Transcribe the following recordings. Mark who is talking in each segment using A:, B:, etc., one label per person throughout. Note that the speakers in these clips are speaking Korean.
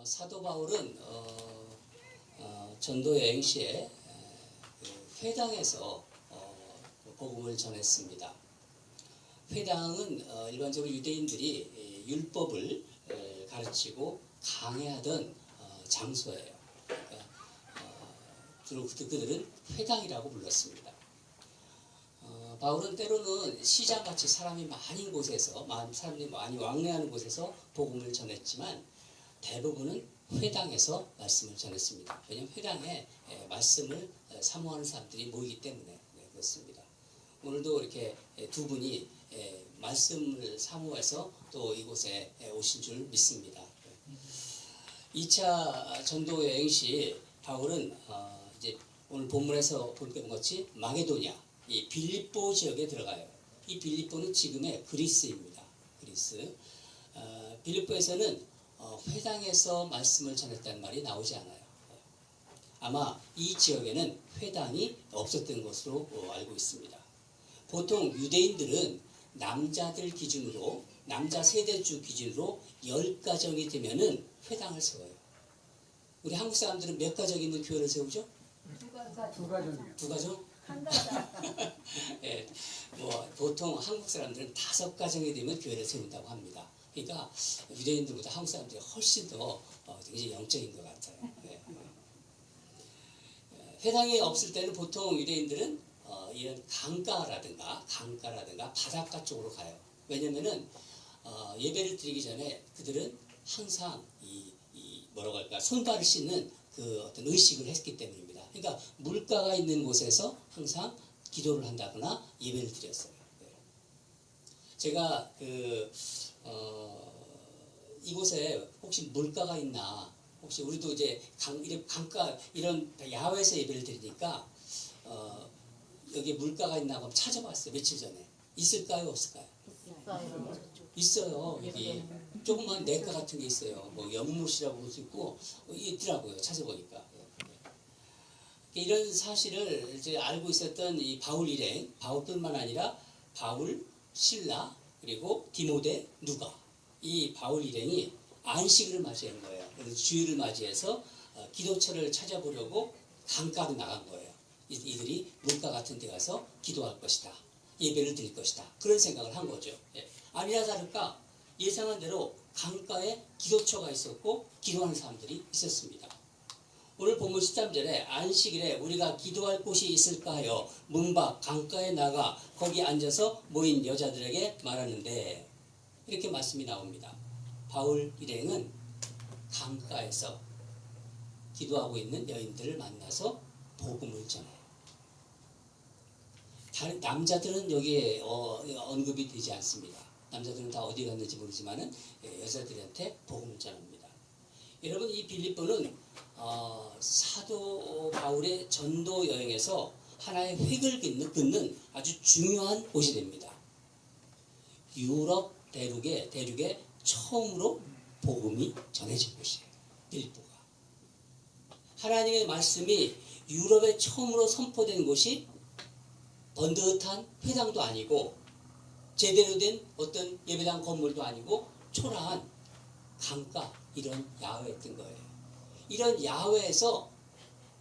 A: 사도 바울은 전도 여행 시에 회당에서 복음을 전했습니다. 회당은 일반적으로 유대인들이 율법을 가르치고 강해하던 장소예요. 그러니까 주로 그들은 회당이라고 불렀습니다. 바울은 때로는 시장같이 사람이 많은 곳에서, 사람들이 많이 왕래하는 곳에서 복음을 전했지만 대부분은 회당에서 말씀을 전했습니다. 왜냐하면 회당에 말씀을 사모하는 사람들이 모이기 때문에 그렇습니다. 오늘도 이렇게 두 분이 말씀을 사모해서 또 이곳에 오신 줄 믿습니다. 2차 전도 여행 시 바울은 이제 오늘 본문에서 본 것 같이 마게도냐, 이 빌립보 지역에 들어가요. 이 빌립보는 지금의 그리스입니다. 그리스. 빌립보에서는 회당에서 말씀을 전했다는 말이 나오지 않아요. 아마 이 지역에는 회당이 없었던 것으로 알고 있습니다. 보통 유대인들은 남자들 기준으로, 남자 세대주 기준으로 10가정이 되면은 회당을 세워요. 우리 한국 사람들은 몇 가정이면 교회를 세우죠?
B: 두 가정이요.
A: 두 가정?
B: 한 가정.
A: 예, 보통 한국 사람들은 5가정이 되면 교회를 세운다고 합니다. 그러니까 유대인들보다 한국 사람들이 훨씬 더 굉장히 영적인 것 같아요. 예. 회당이 없을 때는 보통 유대인들은 이런 강가라든가 바닷가 쪽으로 가요. 왜냐면은 예배를 드리기 전에 그들은 항상 뭐라고 할까, 손발을 씻는 그 어떤 의식을 했기 때문입니다. 그러니까 물가가 있는 곳에서 항상 기도를 한다거나 예배를 드렸어요. 제가 이곳에 혹시 물가가 있나, 혹시 우리도 이제 강가 이런 야외에서 예배를 드리니까 여기 물가가 있나 한번 찾아봤어요. 며칠 전에. 있을까요, 없을까요? 있어요. 여기 조그만 냇가 같은 게 있어요. 뭐 연못이라고 볼 수 있고 있더라고요. 찾아보니까. 이런 사실을 이제 알고 있었던 이 바울 일행, 바울뿐만 아니라 바울, 실라, 그리고 디모데, 누가, 이 바울 일행이 안식일을 맞이한 거예요. 그래서 주일을 맞이해서 기도처를 찾아보려고 강가로 나간 거예요. 이들이 물가 같은 데 가서 기도할 것이다, 예배를 드릴 것이다, 그런 생각을 한 거죠. 아니나 다를까 예상한 대로 강가에 기도처가 있었고 기도하는 사람들이 있었습니다. 오늘 본문 13절에 안식일에 우리가 기도할 곳이 있을까 하여 문 밖 강가에 나가 거기 앉아서 모인 여자들에게 말하는데, 이렇게 말씀이 나옵니다. 바울 일행은 강가에서 기도하고 있는 여인들을 만나서 복음을 전해요. 다른 남자들은 여기에 언급이 되지 않습니다. 남자들은 다 어디 갔는지 모르지만은 여자들한테 복음을 전합니다. 여러분, 이 빌립보는 사도 바울의 전도 여행에서 하나의 획을 긋는 아주 중요한 곳이 됩니다. 유럽 대륙에 처음으로 복음이 전해진 곳이에요. 빌립보가. 하나님의 말씀이 유럽에 처음으로 선포된 곳이 번듯한 회당도 아니고 제대로 된 어떤 예배당 건물도 아니고 초라한 강가, 이런 야외였던 거예요. 이런 야외에서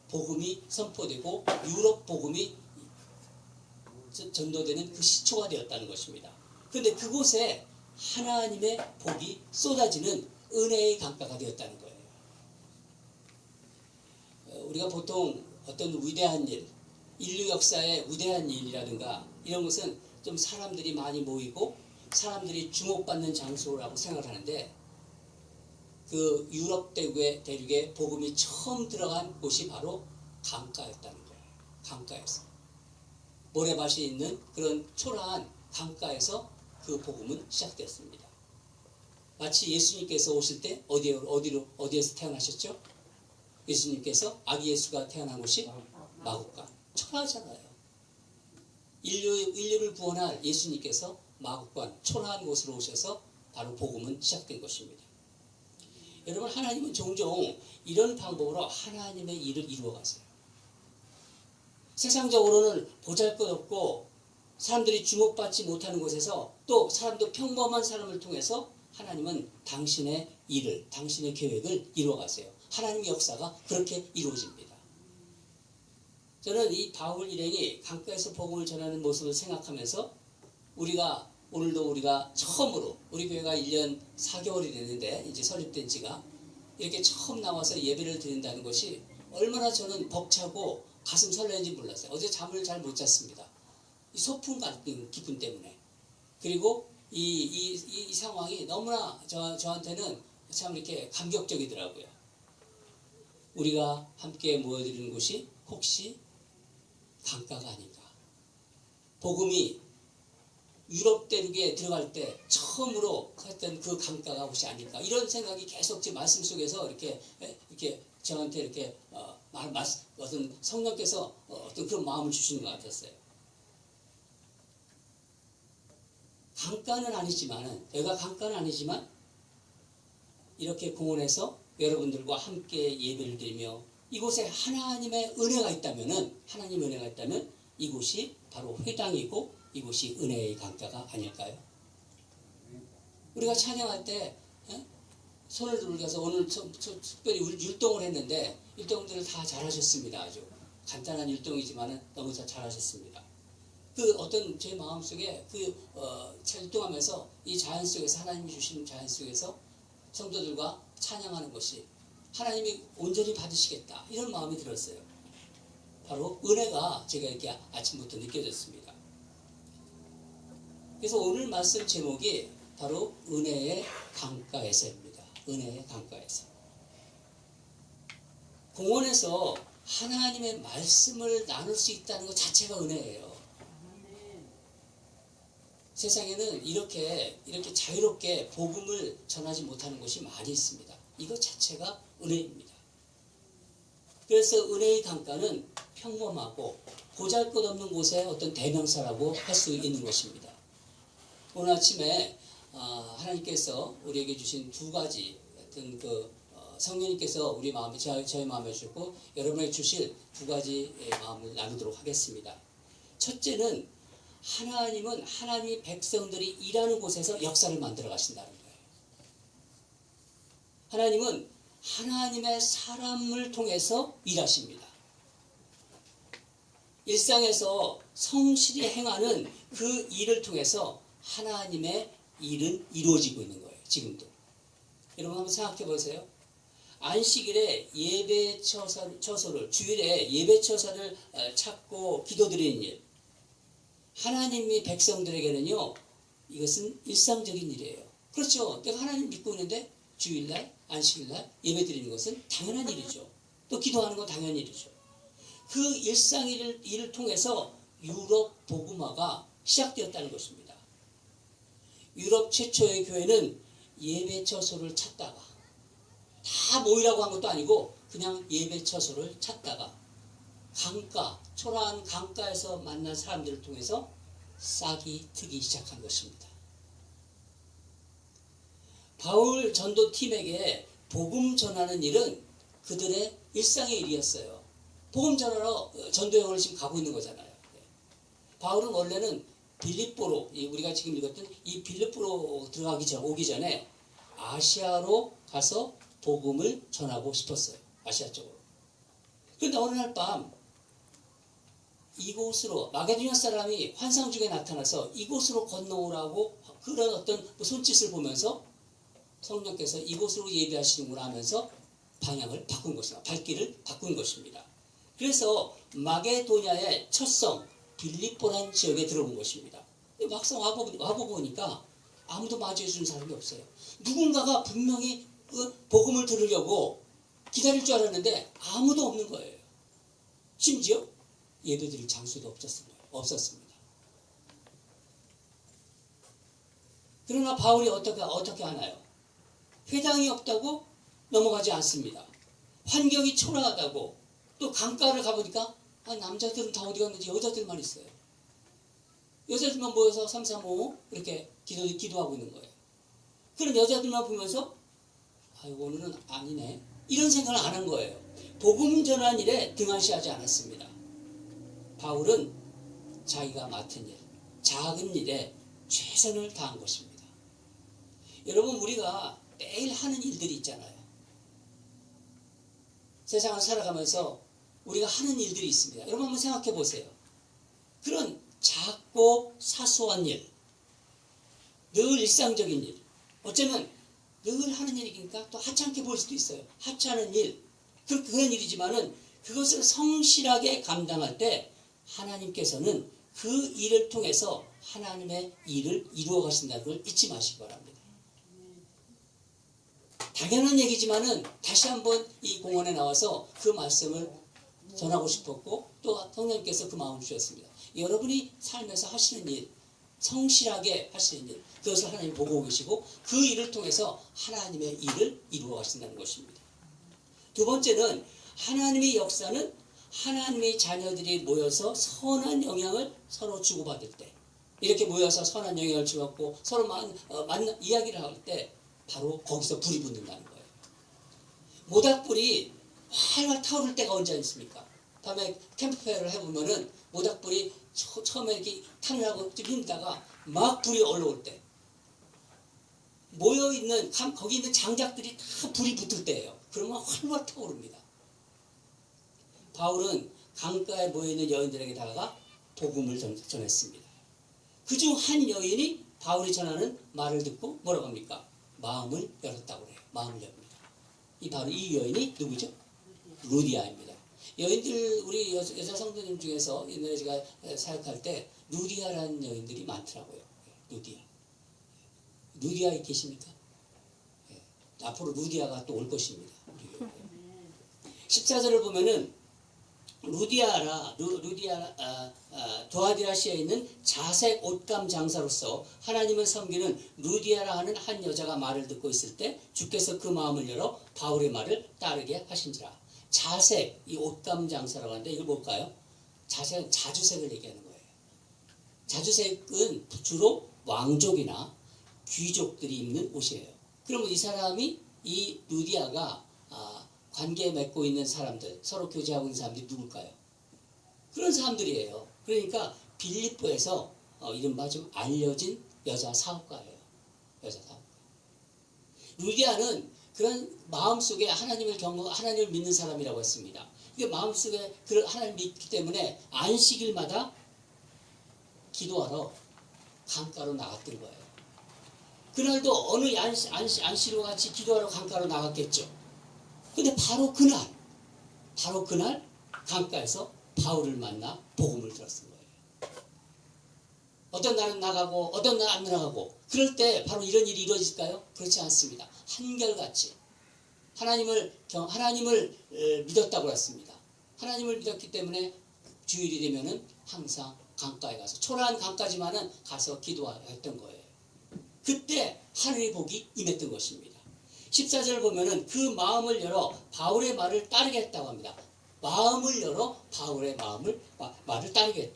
A: 복음이 선포되고 유럽 복음이 전도되는 그 시초가 되었다는 것입니다. 그런데 그곳에 하나님의 복이 쏟아지는 은혜의 강가가 되었다는 거예요. 우리가 보통 어떤 위대한 일, 인류 역사의 위대한 일이라든가 이런 것은 좀 사람들이 많이 모이고 사람들이 주목받는 장소라고 생각을 하는데, 그 유럽 대륙에 복음이 처음 들어간 곳이 바로 강가였다는 거예요. 강가에서. 모래밭이 있는 그런 초라한 강가에서 그 복음은 시작됐습니다. 마치 예수님께서 오실 때 어디에서 태어나셨죠? 예수님께서 아기 예수가 태어난 곳이 마국간. 초라하잖아요. 인류를 구원할 예수님께서 마국간, 초라한 곳으로 오셔서 바로 복음은 시작된 것입니다. 여러분, 하나님은 종종 이런 방법으로 하나님의 일을 이루어가세요. 세상적으로는 보잘것없고 사람들이 주목받지 못하는 곳에서 또 사람도 평범한 사람을 통해서 하나님은 당신의 일을, 당신의 계획을 이루어가세요. 하나님의 역사가 그렇게 이루어집니다. 저는 이 바울 일행이 강가에서 복음을 전하는 모습을 생각하면서 오늘도 우리가 처음으로 우리 교회가 1년 4개월이 됐는데 이제 설립된 지가 이렇게 처음 나와서 예배를 드린다는 것이 얼마나 저는 벅차고 가슴 설레는지 몰랐어요. 어제 잠을 잘 못 잤습니다. 이 소풍 같은 기분 때문에. 그리고 이 상황이 너무나 저한테는 참 이렇게 감격적이더라고요. 우리가 함께 모여드리는 곳이 혹시 강가가 아닌가. 복음이 유럽 대륙에 들어갈 때 처음으로 했던 그 강가가 혹시 아닐까. 이런 생각이 계속 제 말씀 속에서 이렇게 저한테 이렇게 어떤 성령께서 어떤 그런 마음을 주시는 것 같았어요. 강가는 아니지만 이렇게 공원에서 여러분들과 함께 예배를 드리며 이곳에 하나님의 은혜가 있다면 이곳이 바로 회당이고 이곳이 은혜의 강가가 아닐까요? 우리가 찬양할 때 손을 들어서 오늘 특별히 율동을 했는데 율동들을 다 잘하셨습니다. 아주 간단한 율동이지만 너무 잘하셨습니다. 그 어떤 제 마음속에 율동하면서 이 자연 속에서 하나님이 주신 자연 속에서 성도들과 찬양하는 것이 하나님이 온전히 받으시겠다 이런 마음이 들었어요. 바로 은혜가 제가 이렇게 아침부터 느껴졌습니다. 그래서 오늘 말씀 제목이 바로 은혜의 강가에서입니다. 은혜의 강가에서. 공원에서 하나님의 말씀을 나눌 수 있다는 것 자체가 은혜예요. 세상에는 이렇게 자유롭게 복음을 전하지 못하는 곳이 많이 있습니다. 이것 자체가 은혜입니다. 그래서 은혜의 강가는 평범하고 보잘것없는 곳의 어떤 대명사라고 할 수 있는 것입니다. 오늘 아침에 하나님께서 우리에게 주신 두 가지 어떤 성령님께서 우리 마음에 저희 마음에 주셨고 여러분에게 주실 두 가지 마음을 나누도록 하겠습니다. 첫째는 하나님은 하나님의 백성들이 일하는 곳에서 역사를 만들어 가신다는 거예요. 하나님은 하나님의 사람을 통해서 일하십니다. 일상에서 성실히 행하는 그 일을 통해서 하나님의 일은 이루어지고 있는 거예요. 지금도. 여러분 한번 생각해 보세요. 안식일에 예배 처소를 주일에 예배 처소를 찾고 기도드리는 일. 하나님이 백성들에게는요. 이것은 일상적인 일이에요. 그렇죠. 내가 하나님 믿고 있는데 주일날 안식일날 예배 드리는 것은 당연한 일이죠. 또 기도하는 건 당연한 일이죠. 그 일상 일을 통해서 유럽 복음화가 시작되었다는 것입니다. 유럽 최초의 교회는 예배 처소를 찾다가 다 모이라고 한 것도 아니고 그냥 예배 처소를 찾다가 강가, 초라한 강가에서 만난 사람들을 통해서 싹이 트기 시작한 것입니다. 바울 전도팀에게 복음 전하는 일은 그들의 일상의 일이었어요. 복음 전하러 전도여행을 지금 가고 있는 거잖아요. 바울은 원래는 빌립보로, 우리가 지금 읽었던 이 빌립보로 오기 전에 아시아로 가서 복음을 전하고 싶었어요. 아시아 쪽으로. 그런데 어느 날 밤 이곳으로 마게도냐 사람이 환상 중에 나타나서 이곳으로 건너오라고 그런 어떤 손짓을 보면서 성령께서 이곳으로 예배하시는구나 하면서 방향을 바꾼 것입니다. 발길을 바꾼 것입니다. 그래서 마게도냐의 첫 성 빌립보라는 지역에 들어온 것입니다. 막상 와보니까 아무도 맞이해주는 사람이 없어요. 누군가가 분명히 복음을 들으려고 기다릴 줄 알았는데 아무도 없는 거예요. 심지어 예배드릴 장소도 없었습니다. 그러나 바울이 어떻게 하나요? 회당이 없다고 넘어가지 않습니다. 환경이 초라하다고 또 강가를 가보니까 남자들은 다 어디 갔는지 여자들만 있어요. 여자들만 모여서 335 이렇게 기도하고 있는 거예요. 그런 여자들만 보면서 오늘은 아니네. 이런 생각을 안 한 거예요. 복음 전환 일에 등한시하지 않았습니다. 바울은 자기가 맡은 일, 작은 일에 최선을 다한 것입니다. 여러분 우리가 매일 하는 일들이 있잖아요. 세상을 살아가면서 우리가 하는 일들이 있습니다. 여러분 한번 생각해 보세요. 그런 작고 사소한 일, 늘 일상적인 일, 어쩌면 늘 하는 일이니까 또 하찮게 보일 수도 있어요. 하찮은 일, 그런 일이지만은 그것을 성실하게 감당할 때 하나님께서는 그 일을 통해서 하나님의 일을 이루어 가신다는 걸 잊지 마시기 바랍니다. 당연한 얘기지만은 다시 한번 이 공원에 나와서 그 말씀을 전하고 싶었고 또 성령님께서 그 마음을 주셨습니다. 여러분이 삶에서 하시는 일, 성실하게 하시는 일, 그것을 하나님 보고 계시고 그 일을 통해서 하나님의 일을 이루어 가신다는 것입니다. 두 번째는 하나님의 역사는 하나님의 자녀들이 모여서 선한 영향을 서로 주고받을 때, 이렇게 모여서 선한 영향을 주고받고 서로 이야기를 할 때 바로 거기서 불이 붙는다는 거예요. 모닥불이 활활 타오를 때가 언제 있습니까? 밤에 캠프파이어를 해보면은 모닥불이 처음에 이렇게 탕을 하고 좀 힘다가 막 불이 올라올 때, 모여있는 거기 있는 장작들이 다 불이 붙을 때예요. 그러면 활활 타오릅니다. 바울은 강가에 모여있는 여인들에게 다가가 복음을 전했습니다. 그중 한 여인이 바울이 전하는 말을 듣고 뭐라고 합니까? 마음을 열었다고 그래요. 마음을 엽니다. 바로 이 여인이 누구죠? 루디아입니다. 여인들, 우리 여자 성도님 중에서 옛날에 제가 사역할 때 루디아라는 여인들이 많더라고요. 루디아. 루디아에 계십니까? 앞으로 루디아가 또 올 것입니다. 14절을 보면은 도아디라시아에 있는 자색 옷감 장사로서 하나님을 섬기는 루디아라 하는 한 여자가 말을 듣고 있을 때 주께서 그 마음을 열어 바울의 말을 따르게 하신지라. 자색, 이 옷감 장사라고 하는데 이걸 뭘까요? 자색은 자주색을 얘기하는 거예요. 자주색은 주로 왕족이나 귀족들이 입는 옷이에요. 그러면 이 사람이, 이 루디아가 관계 맺고 있는 사람들, 서로 교제하고 있는 사람들이 누굴까요? 그런 사람들이에요. 그러니까 빌립보에서 이른바 좀 알려진 여자 사업가예요. 여자 사업가. 루디아는 그런 마음속에 하나님을 믿는 사람이라고 했습니다. 마음속에 하나님을 믿기 때문에 안식일마다 기도하러 강가로 나갔던 거예요. 그날도 어느 안식일과 같이 기도하러 강가로 나갔겠죠. 근데 바로 그날 강가에서 바울을 만나 복음을 들었던 거예요. 어떤 날은 나가고 어떤 날은 안 나가고, 그럴 때 바로 이런 일이 이루어질까요? 그렇지 않습니다. 한결같이 하나님을 믿었다고 했습니다. 하나님을 믿었기 때문에 주일이 되면은 항상 강가에 가서, 초라한 강가지만은 가서 기도했던 거예요. 그때 하늘의 복이 임했던 것입니다. 14절 보면은 그 마음을 열어 바울의 말을 따르겠다고 합니다. 마음을 열어 바울의 말을 따르게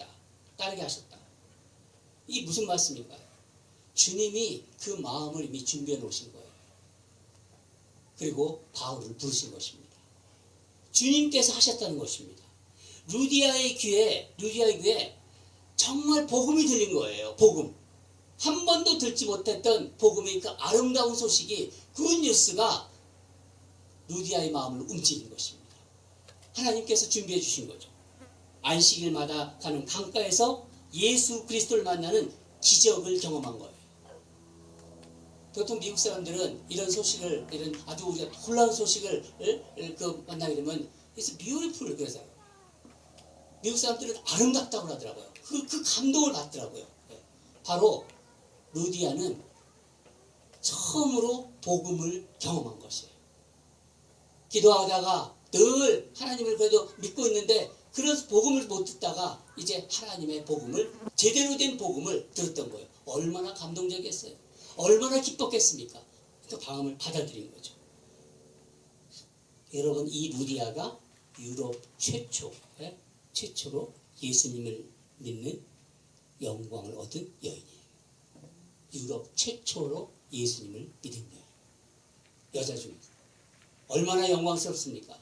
A: 하셨다. 이게 무슨 말씀인가요? 주님이 그 마음을 이미 준비해 놓으신 거예요. 그리고 바울을 부르신 것입니다. 주님께서 하셨다는 것입니다. 루디아의 귀에 정말 복음이 들린 거예요. 복음. 한 번도 듣지 못했던 복음의 그 아름다운 소식이, 굿뉴스가 루디아의 마음을 움직인 것입니다. 하나님께서 준비해 주신 거죠. 안식일마다 가는 강가에서 예수 그리스도를 만나는 기적을 경험한 거예요. 보통 미국 사람들은 이런 아주 우리가 놀라운 소식을 만나게 되면 It's beautiful 그래서 미국 사람들은 아름답다고 하더라고요. 그 감동을 받더라고요. 바로 루디아는 처음으로 복음을 경험한 것이에요. 기도하다가 늘 하나님을 그래도 믿고 있는데 그래서 복음을 못 듣다가 이제 하나님의 복음을, 제대로 된 복음을 들었던 거예요. 얼마나 감동적이었어요. 얼마나 기뻤겠습니까? 또 방음을 받아들인 거죠. 여러분, 이 루디아가 유럽 최초로 예수님을 믿는 영광을 얻은 여인이에요. 유럽 최초로 예수님을 믿은 여자 중에서 얼마나 영광스럽습니까?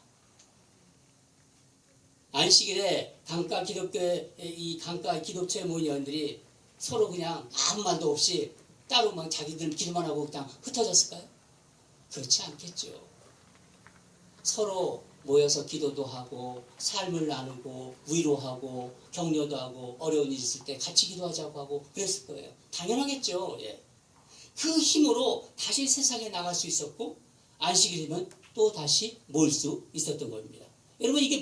A: 안식일에 강가 기독교회, 이 강가 기독처에 모인 여인들이 서로 그냥 아무 말도 없이 따로 막 자기들 기도만 하고 그냥 흩어졌을까요? 그렇지 않겠죠. 서로 모여서 기도도 하고 삶을 나누고 위로하고 격려도 하고 어려운 일 있을 때 같이 기도하자고 하고 그랬을 거예요. 당연하겠죠. 예. 그 힘으로 다시 세상에 나갈 수 있었고 안식이 되면 또 다시 모일 수 있었던 겁니다. 여러분 이게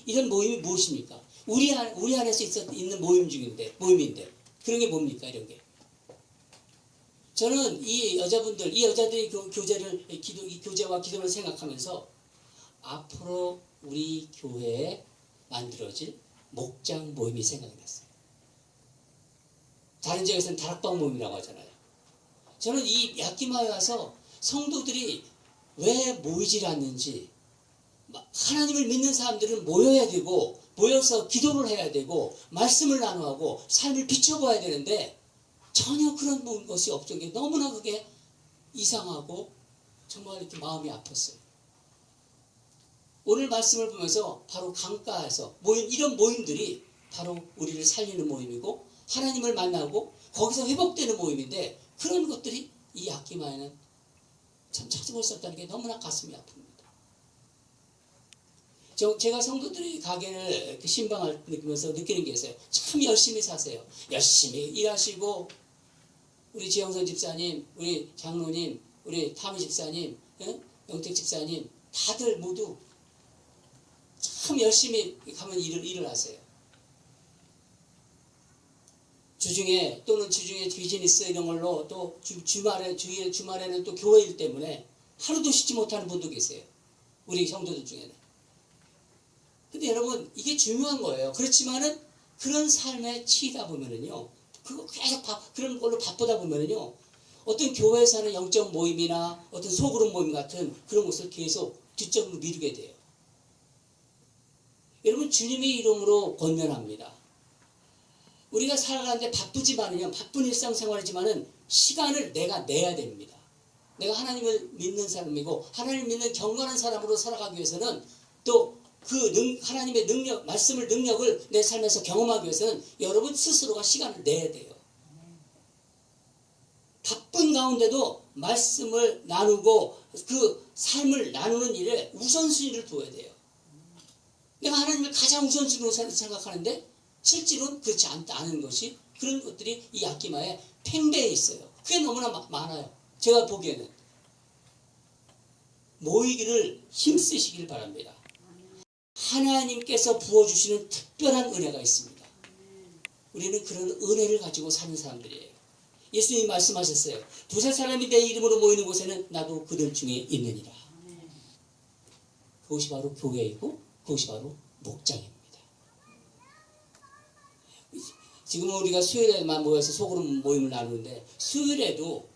A: 이런 모임이 무엇입니까? 우리 안에서 있는 모임인데 그런 게 뭡니까 이런 게? 저는 이 여자들이 이 교제와 기도를 생각하면서 앞으로 우리 교회에 만들어질 목장 모임이 생각이 났어요. 다른 지역에서는 다락방 모임이라고 하잖아요. 저는 이 야키마에 와서 성도들이 왜 모이질 않는지, 하나님을 믿는 사람들은 모여야 되고 모여서 기도를 해야 되고 말씀을 나누고 삶을 비춰봐야 되는데 전혀 그런 것이 없던 게 너무나 그게 이상하고 정말 이렇게 마음이 아팠어요. 오늘 말씀을 보면서 바로 강가에서 이런 모임들이 바로 우리를 살리는 모임이고 하나님을 만나고 거기서 회복되는 모임인데 그런 것들이 이 야키마에는 참 찾아볼 수 없다는 게 너무나 가슴이 아픕니다. 제가 성도들이 가게를 신방을 느끼면서 느끼는 게 있어요. 참 열심히 사세요. 열심히 일하시고 우리 지영선 집사님, 우리 장로님, 우리 타미 집사님, 영택 집사님 다들 모두 참 열심히 가면 일을 하세요. 주중에 비즈니스 이런 걸로 또 주말에는 또 교회 일 때문에 하루도 쉬지 못하는 분도 계세요. 우리 성도들 중에는. 근데 여러분 이게 중요한 거예요. 그렇지만은 그런 삶에 치이다 보면은요, 그거 계속 그런 걸로 바쁘다 보면은요, 어떤 교회에서 하는 영적 모임이나 어떤 소그룹 모임 같은 그런 것을 계속 뒷전으로 미루게 돼요. 여러분 주님의 이름으로 권면합니다. 우리가 살아가는데 바쁜 일상생활이지만은 시간을 내가 내야 됩니다. 내가 하나님을 믿는 사람이고 하나님을 믿는 경건한 사람으로 살아가기 위해서는 또 하나님의 능력을 내 삶에서 경험하기 위해서는 여러분 스스로가 시간을 내야 돼요. 바쁜 가운데도 말씀을 나누고 그 삶을 나누는 일에 우선순위를 둬야 돼요. 내가 하나님을 가장 우선순위로 생각하는데 실제로는 그렇지 않은 것이 그런 것들이 이 야키마에 팽배해 있어요. 그게 너무나 많아요. 제가 보기에는 모이기를 힘쓰시길 바랍니다. 하나님께서 부어주시는 특별한 은혜가 있습니다. 우리는 그런 은혜를 가지고 사는 사람들이에요. 예수님이 말씀하셨어요. 두세 사람이 내 이름으로 모이는 곳에는 나도 그들 중에 있느니라. 그것이 바로 교회이고 그것이 바로 목장입니다. 지금은 우리가 수요일에만 모여서 소그룹 모임을 나누는데 수요일에도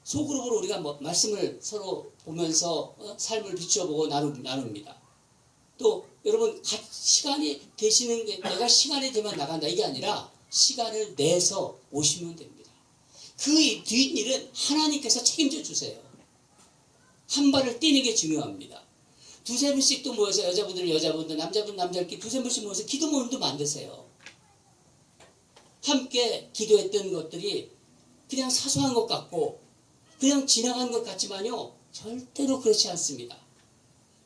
A: 소그룹으로 우리가 말씀을 서로 보면서 삶을 비춰보고 나눕니다. 또 여러분 시간이 되시는 게 내가 시간이 되면 나간다 이게 아니라 시간을 내서 오시면 됩니다. 그 뒷일은 하나님께서 책임져 주세요. 한 발을 뛰는 게 중요합니다. 두세 분씩 또 모여서 여자분들은 여자분들, 남자분들끼리 두세 분씩 모여서 기도 모임도 만드세요. 함께 기도했던 것들이 그냥 사소한 것 같고 그냥 지나간 것 같지만요 절대로 그렇지 않습니다.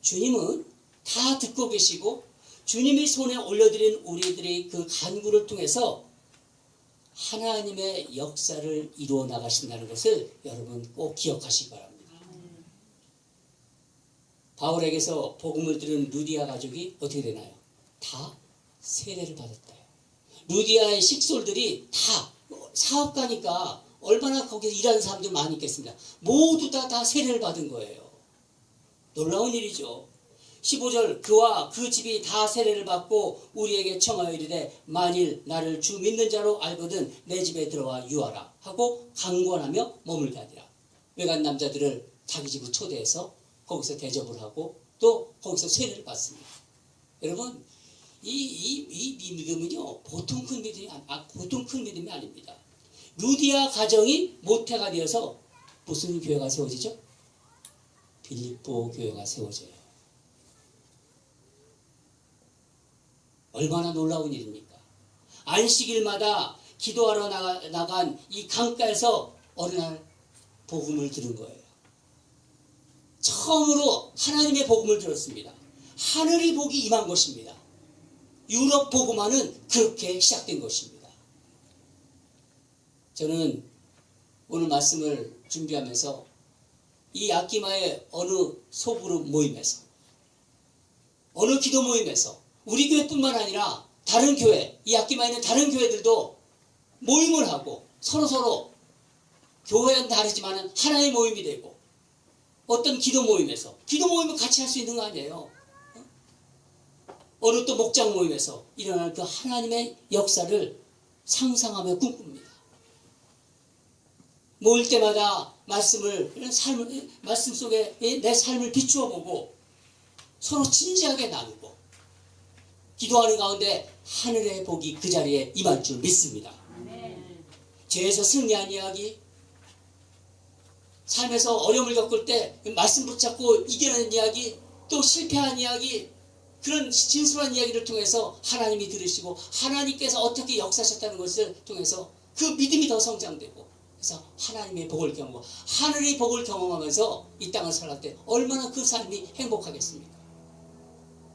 A: 주님은 다 듣고 계시고 주님이 손에 올려드린 우리들의 그 간구를 통해서 하나님의 역사를 이루어 나가신다는 것을 여러분 꼭 기억하시기 바랍니다. 바울에게서 복음을 들은 루디아 가족이 어떻게 되나요? 다 세례를 받았대요. 루디아의 식솔들이 다 사업가니까 얼마나 거기서 일하는 사람들 많이 있겠습니다. 모두 다 세례를 받은 거예요. 놀라운 일이죠. 15절 그와 그 집이 다 세례를 받고 우리에게 청하여 이르되 만일 나를 주 믿는 자로 알거든 내 집에 들어와 유하라 하고 강권하며 머물게 하니라. 외간 남자들을 자기 집으로 초대해서 거기서 대접을 하고 또 거기서 세례를 받습니다. 여러분 이 믿음은요 보통 큰 믿음이 아닙니다. 루디아 가정이 모태가 되어서 무슨 교회가 세워지죠? 빌립보 교회가 세워져요. 얼마나 놀라운 일입니까? 안식일마다 기도하러 나간 이 강가에서 어느 날 복음을 들은 거예요. 처음으로 하나님의 복음을 들었습니다. 하늘의 복이 임한 것입니다. 유럽 복음화는 그렇게 시작된 것입니다. 저는 오늘 말씀을 준비하면서 이 야키마의 어느 소그룹 모임에서, 어느 기도 모임에서 우리 교회뿐만 아니라 다른 교회, 이 야키마에 있는 다른 교회들도 모임을 하고 서로서로 교회는 다르지만 하나의 모임이 되고, 어떤 기도 모임에서, 기도 모임을 같이 할 수 있는 거 아니에요. 어느 또 목장 모임에서 일어날 그 하나님의 역사를 상상하며 꿈꿉니다. 모일 때마다 말씀 속에 내 삶을 비추어 보고 서로 진지하게 나누고 기도하는 가운데 하늘의 복이 그 자리에 임할 줄 믿습니다. 죄에서 승리한 이야기, 삶에서 어려움을 겪을 때 말씀 붙잡고 이겨내는 이야기, 또 실패한 이야기, 그런 진솔한 이야기를 통해서 하나님이 들으시고 하나님께서 어떻게 역사하셨다는 것을 통해서 그 믿음이 더 성장되고, 그래서 하나님의 복을 경험하고 하늘의 복을 경험하면서 이 땅을 살아갈 때 얼마나 그 삶이 행복하겠습니까?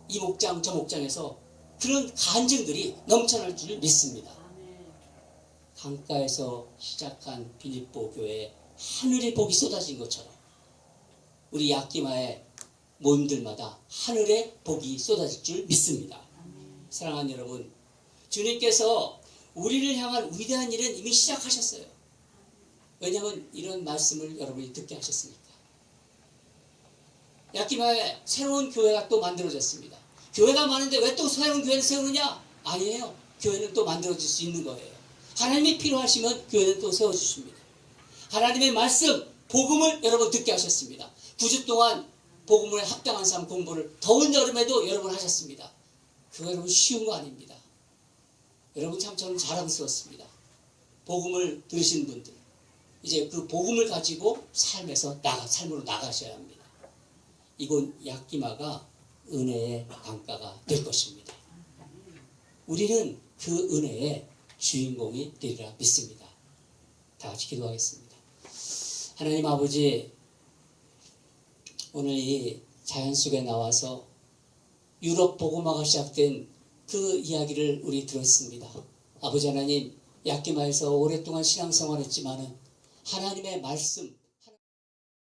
A: 이 목장 저 목장에서 그런 간증들이 넘쳐날 줄 믿습니다. 강가에서 시작한 빌립보 교회에 하늘의 복이 쏟아진 것처럼 우리 야키마의 모임들마다 하늘의 복이 쏟아질 줄 믿습니다. 사랑하는 여러분, 주님께서 우리를 향한 위대한 일은 이미 시작하셨어요. 왜냐하면 이런 말씀을 여러분이 듣게 하셨으니까. 야키마에 새로운 교회가 또 만들어졌습니다. 교회가 많은데 왜 또 새로운 교회를 세우느냐? 아니에요. 교회는 또 만들어질 수 있는 거예요. 하나님이 필요하시면 교회는 또 세워주십니다. 하나님의 말씀, 복음을 여러분 듣게 하셨습니다. 9주 동안 복음에 합당한 삶 공부를 더운 여름에도 여러분 하셨습니다. 그거 여러분 쉬운 거 아닙니다. 여러분 참 저는 자랑스럽습니다. 복음을 들으신 분들, 이제 그 복음을 가지고 삶으로 나가셔야 합니다. 이곳 야키마가 은혜의 강가가 될 것입니다. 우리는 그 은혜의 주인공이 되리라 믿습니다. 다 같이 기도하겠습니다. 하나님 아버지, 오늘 이 자연 속에 나와서 유럽 복음화가 시작된 그 이야기를 우리 들었습니다. 아버지 하나님, 야키마에서 오랫동안 신앙생활했지만은 하나님의 말씀,